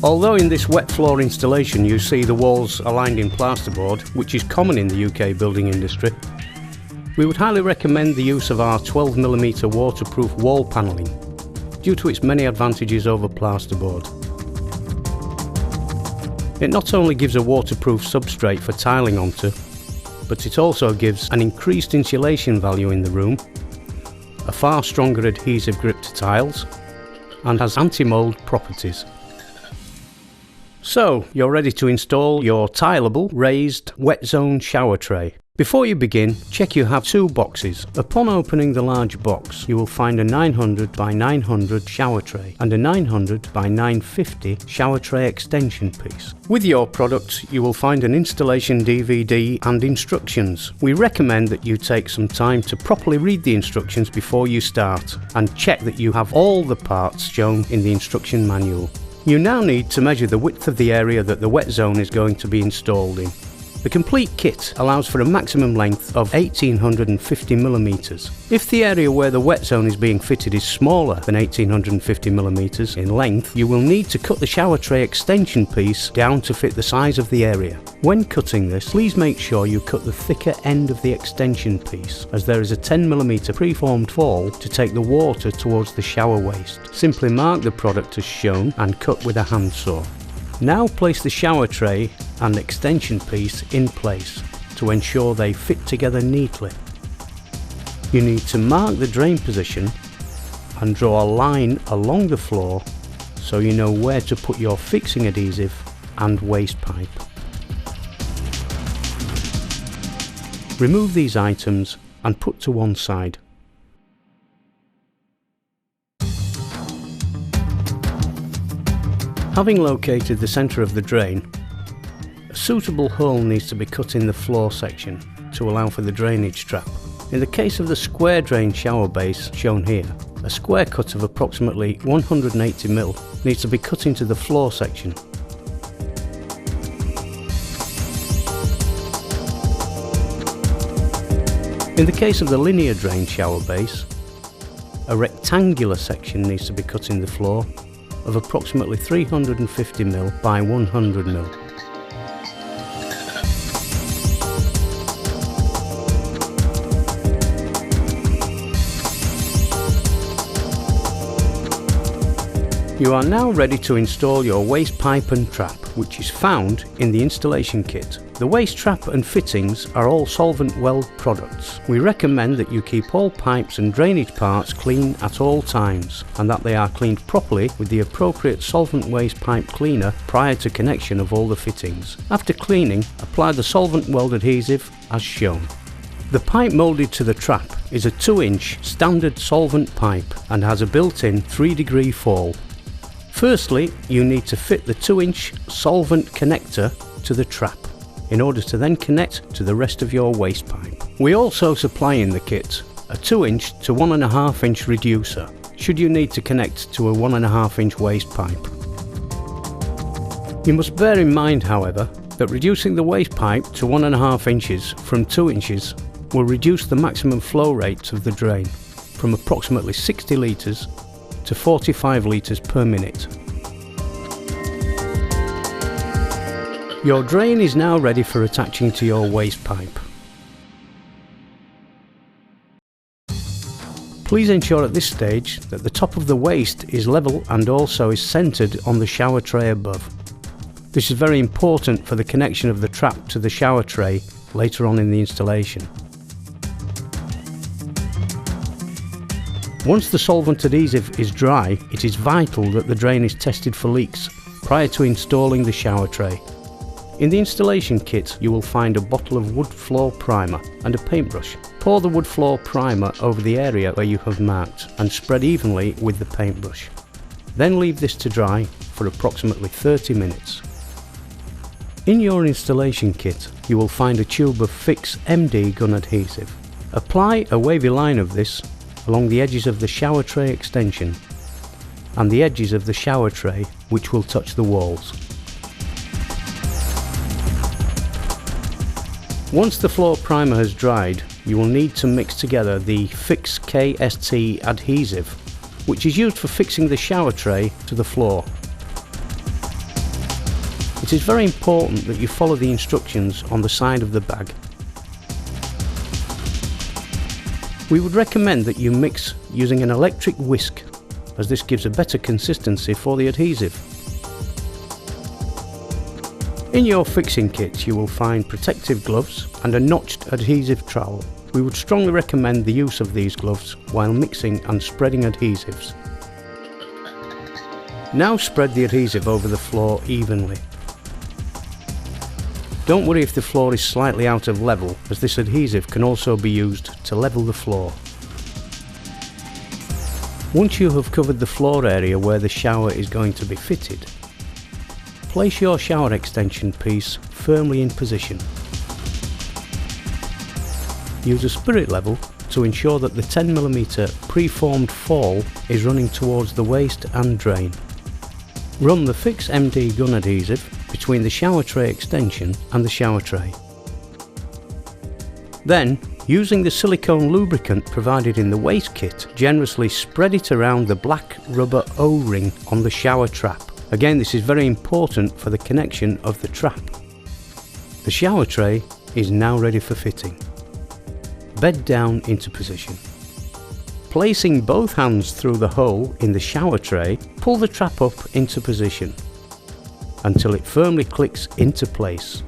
Although in this wet floor installation you see the walls are lined in plasterboard, which is common in the UK building industry, we would highly recommend the use of our 12mm waterproof wall panelling due to its many advantages over plasterboard. It not only gives a waterproof substrate for tiling onto, but it also gives an increased insulation value in the room, a far stronger adhesive grip to tiles, and has anti-mould properties. So, you're ready to install your tileable, raised, wet zone shower tray. Before you begin, check you have two boxes. Upon opening the large box, you will find a 900 by 900 shower tray and a 900 by 950 shower tray extension piece. With your product, you will find an installation DVD and instructions. We recommend that you take some time to properly read the instructions before you start and check that you have all the parts shown in the instruction manual. You now need to measure the width of the area that the wet zone is going to be installed in. The complete kit allows for a maximum length of 1850mm. If the area where the wet zone is being fitted is smaller than 1850mm in length, you will need to cut the shower tray extension piece down to fit the size of the area. When cutting this, please make sure you cut the thicker end of the extension piece, as there is a 10mm preformed fall to take the water towards the shower waste. Simply mark the product as shown and cut with a handsaw. Now place the shower tray and extension piece in place to ensure they fit together neatly. You need to mark the drain position and draw a line along the floor so you know where to put your fixing adhesive and waste pipe. Remove these items and put to one side. Having located the centre of the drain, a suitable hole needs to be cut in the floor section to allow for the drainage trap. In the case of the square drain shower base shown here, a square cut of approximately 180mm needs to be cut into the floor section. In the case of the linear drain shower base, a rectangular section needs to be cut in the floor of approximately 350mm by 100mm. You are now ready to install your waste pipe and trap, which is found in the installation kit. The waste trap and fittings are all solvent weld products. We recommend that you keep all pipes and drainage parts clean at all times, and that they are cleaned properly with the appropriate solvent waste pipe cleaner prior to connection of all the fittings. After cleaning, apply the solvent weld adhesive as shown. The pipe moulded to the trap is a 2-inch standard solvent pipe and has a built-in 3-degree fall. Firstly, you need to fit the 2-inch solvent connector to the trap in order to then connect to the rest of your waste pipe. We also supply in the kit a 2-inch to 1.5-inch reducer should you need to connect to a 1.5-inch waste pipe. You must bear in mind, however, that reducing the waste pipe to 1.5 inches from 2 inches will reduce the maximum flow rate of the drain from approximately 60 litres to 45 litres per minute. Your drain is now ready for attaching to your waste pipe. Please ensure at this stage that the top of the waste is level and also is centred on the shower tray above. This is very important for the connection of the trap to the shower tray later on in the installation. Once the solvent adhesive is dry, it is vital that the drain is tested for leaks prior to installing the shower tray. In the installation kit you will find a bottle of wood floor primer and a paintbrush. Pour the wood floor primer over the area where you have marked and spread evenly with the paintbrush. Then leave this to dry for approximately 30 minutes. In your installation kit you will find a tube of Fix MD gun adhesive. Apply a wavy line of this along the edges of the shower tray extension and the edges of the shower tray which will touch the walls. Once the floor primer has dried, you will need to mix together the Fix KST adhesive, which is used for fixing the shower tray to the floor. It is very important that you follow the instructions on the side of the bag. We would recommend that you mix using an electric whisk, as this gives a better consistency for the adhesive. In your fixing kits you will find protective gloves and a notched adhesive trowel. We would strongly recommend the use of these gloves while mixing and spreading adhesives. Now spread the adhesive over the floor evenly. Don't worry if the floor is slightly out of level, as this adhesive can also be used to level the floor. Once you have covered the floor area where the shower is going to be fitted, place your shower extension piece firmly in position. Use a spirit level to ensure that the 10mm preformed fall is running towards the waste and drain. Run the Fix MD gun adhesive between the shower tray extension and the shower tray. Then, using the silicone lubricant provided in the waste kit, generously spread it around the black rubber O-ring on the shower trap. Again, this is very important for the connection of the trap. The shower tray is now ready for fitting. Bed down into position. Placing both hands through the hole in the shower tray, pull the trap up into position until it firmly clicks into place.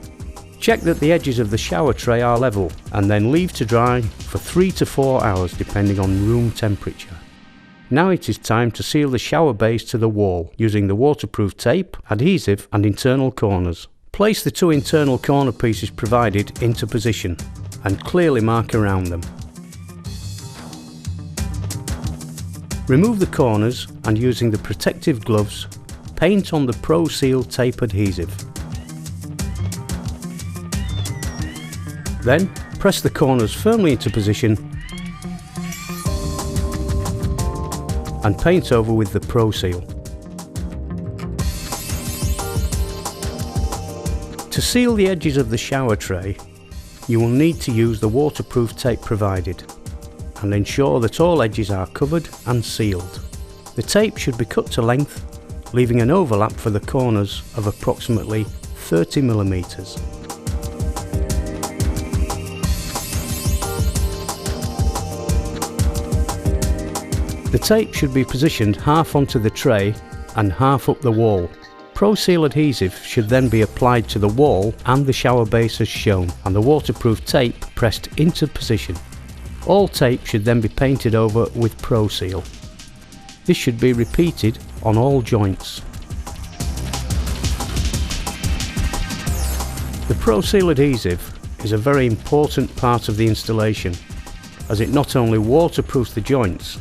Check that the edges of the shower tray are level and then leave to dry for 3 to 4 hours depending on room temperature. Now it is time to seal the shower base to the wall using the waterproof tape, adhesive and internal corners. Place the 2 internal corner pieces provided into position and clearly mark around them. Remove the corners and using the protective gloves, paint on the Pro Seal tape adhesive. Then press the corners firmly into position and paint over with the Pro Seal. To seal the edges of the shower tray, you will need to use the waterproof tape provided and ensure that all edges are covered and sealed. The tape should be cut to length, leaving an overlap for the corners of approximately 30mm. The tape should be positioned half onto the tray and half up the wall. Pro Seal adhesive should then be applied to the wall and the shower base as shown, and the waterproof tape pressed into position. All tape should then be painted over with Pro Seal. This should be repeated on all joints. The Pro Seal adhesive is a very important part of the installation, as it not only waterproofs the joints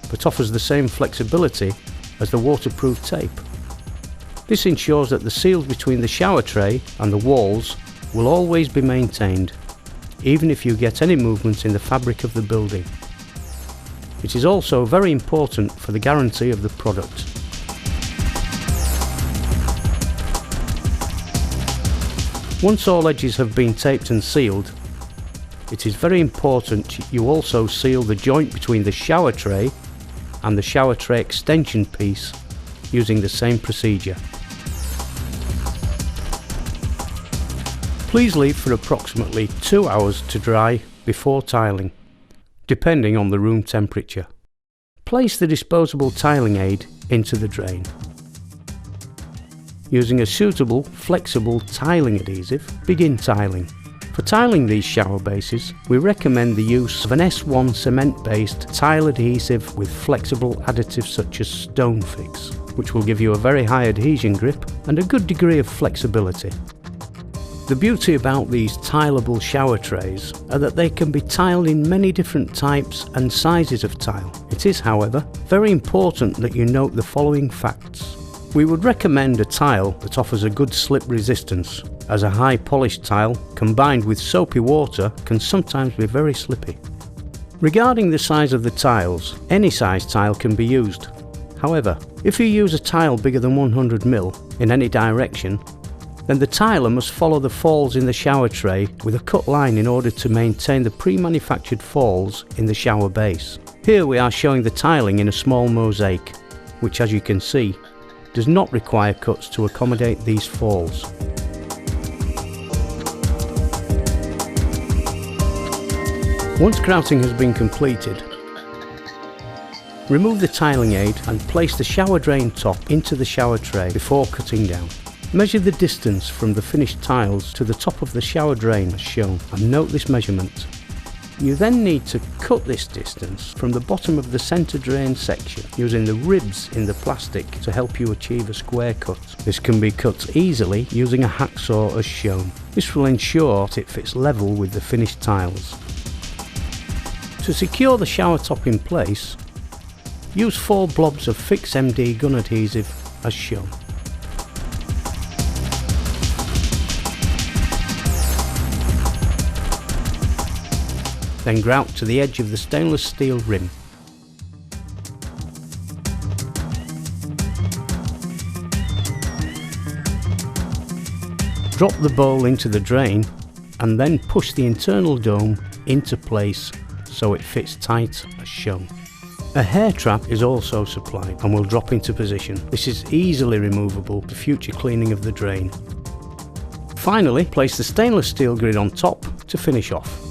but offers the same flexibility as the waterproof tape. This ensures that the seals between the shower tray and the walls will always be maintained, even if you get any movement in the fabric of the building. It is also very important for the guarantee of the product. Once all edges have been taped and sealed, it is very important you also seal the joint between the shower tray and the shower tray extension piece using the same procedure. Please leave for approximately 2 hours to dry before tiling, depending on the room temperature. Place the disposable tiling aid into the drain. Using a suitable, flexible tiling adhesive, begin tiling. For tiling these shower bases, we recommend the use of an S1 cement-based tile adhesive with flexible additives such as Stonefix, which will give you a very high adhesion grip and a good degree of flexibility. The beauty about these tileable shower trays are that they can be tiled in many different types and sizes of tile. It is, however, very important that you note the following facts. We would recommend a tile that offers a good slip resistance, as a high polished tile combined with soapy water can sometimes be very slippy. Regarding the size of the tiles, any size tile can be used. However, if you use a tile bigger than 100mm in any direction, then the tiler must follow the falls in the shower tray with a cut line in order to maintain the pre-manufactured falls in the shower base. Here we are showing the tiling in a small mosaic, which as you can see, does not require cuts to accommodate these falls. Once grouting has been completed, remove the tiling aid and place the shower drain top into the shower tray before cutting down. Measure the distance from the finished tiles to the top of the shower drain as shown, and note this measurement. You then need to cut this distance from the bottom of the centre drain section using the ribs in the plastic to help you achieve a square cut. This can be cut easily using a hacksaw as shown. This will ensure that it fits level with the finished tiles. To secure the shower top in place, use 4 blobs of Fix MD gun adhesive as shown. Then grout to the edge of the stainless steel rim. Drop the bowl into the drain and then push the internal dome into place so it fits tight as shown. A hair trap is also supplied and will drop into position. This is easily removable for future cleaning of the drain. Finally, place the stainless steel grid on top to finish off.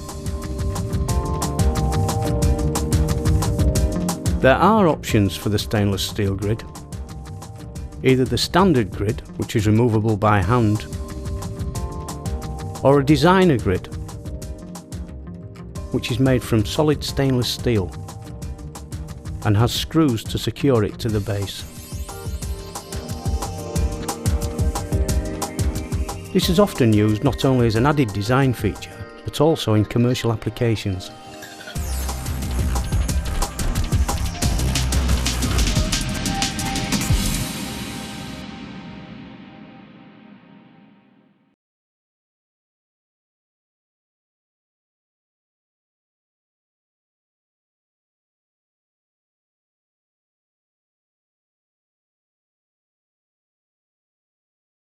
There are options for the stainless steel grid. Either the standard grid, which is removable by hand, or a designer grid, which is made from solid stainless steel and has screws to secure it to the base. This is often used not only as an added design feature, but also in commercial applications.